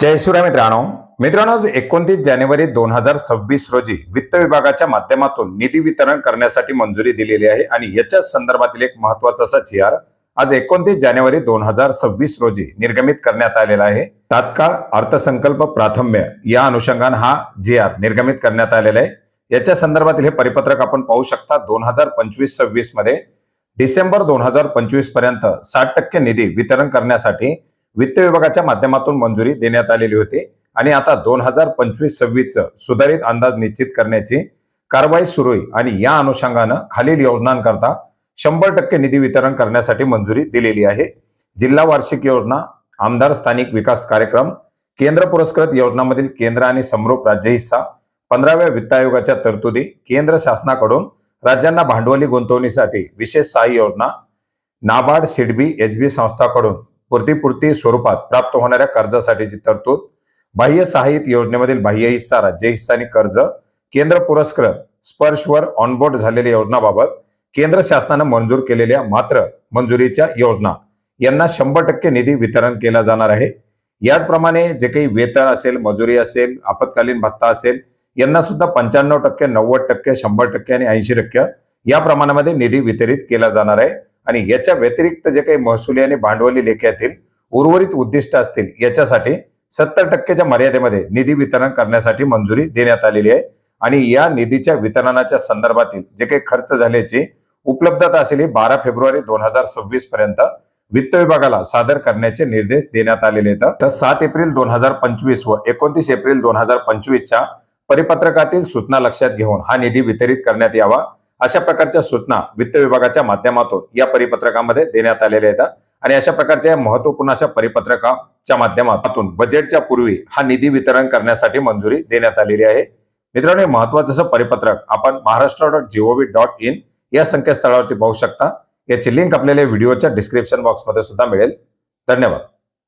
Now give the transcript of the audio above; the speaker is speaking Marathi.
जय शिवराय मित्रांनो 29 जानेवारी 2026 रोजी वित्त विभागाच्या माध्यमातून निधी वितरण करण्यासाठी मंजुरी दिलेली आहे आणि याच्या संदर्भातील एक महत्त्वाचा असा जी.आर आज 29 जानेवारी 2026 रोजी निर्गमित करण्यात आलेला आहे। तात्काळ अर्थसंकल्प प्राथम्य या अनुषंगाने हा जी.आर निर्गमित करण्यात आलेला आहे। याच्या संदर्भातील हे परिपत्रक आपण पाहू शकता। 2025-26 मध्ये डिसेंबर 2025 पर्यंत 60% निधी वितरण करण्यासाठी वित्त विभागाच्या माध्यमातून मंजुरी देण्यात आलेली होती आणि आता 2025-26 सुधारित अंदाज निश्चित करण्याची कारवाई सुरू आहे आणि या अनुषंगाने खालील योजनांकरता 100% निधी वितरण करण्यासाठी मंजुरी दिलेली आहे। जिल्हा वार्षिक योजना, आमदार स्थानिक विकास कार्यक्रम, केंद्र पुरस्कृत योजनांमधील केंद्र आणि समरूप राज्य हिस्सा, 15व्या वित्त आयोगाच्या तरतुदी, केंद्र शासनाकडून राज्यांना भांडवली गुंतवणुकीसाठी विशेष सहाय्य योजना, नाबार्ड, सिडबी, एचबी संस्थांकडून पूर्ती स्वरूपात प्राप्त होणाऱ्या कर्जासाठीची तरतूद, बाह्य सहाय्यित योजनेमधील बाह्य हिस्सा, राज्य हिस्सा आणि कर्ज, केंद्र पुरस्कृत स्पर्शवर ऑनबोर्ड झालेल्या योजनाबाबत केंद्र शासनाने मंजूर केलेल्या मात्र मंजुरीच्या योजना यांना 100% निधी वितरण केला जाणार आहे। याचप्रमाणे जे काही वेतन असेल, मजुरी असेल, आपत्कालीन भत्ता असेल यांना सुद्धा 95%, 90%, 100% आणि 80% या प्रमाणामध्ये निधी वितरित केला जाणार आहे आणि याच्या व्यतिरिक्त जे काही महसुली आणि भांडवली लेख्यातील उर्वरित उद्दिष्ट असतील याच्यासाठी 70%च्या मर्यादेमध्ये निधी वितरण करण्यासाठी मंजुरी देण्यात आलेली आहे आणि या निधीच्या वितरणाच्या संदर्भातील जे काही खर्च झाल्याची उपलब्धता असेल 12 फेब्रुवारी 2026 पर्यंत वित्त विभागाला सादर करण्याचे निर्देश देण्यात आलेले आहेत। तर 7 एप्रिल 2025 व 29 एप्रिल 2025च्या परिपत्रकातील सूचना लक्षात घेऊन हा निधी वितरित करण्यात यावा अशा प्रकारच्या सूचना वित्त विभागाच्या माध्यमातून या परिपत्रकामध्ये देण्यात आलेल्या आहेत आणि अशा प्रकारच्या महत्त्वपूर्ण अशा परिपत्रकाच्या माध्यमातून बजेटच्या पूर्वी हा निधी वितरण करण्यासाठी मंजुरी देण्यात आलेली आहे। मित्रांनो, महत्त्वाचं असं परिपत्रक आपण maharashtra.gov.in या संकेतस्थळावरती पाहू शकता। याची लिंक आपल्याला व्हिडिओच्या डिस्क्रिप्शन बॉक्समध्ये सुद्धा मिळेल। धन्यवाद।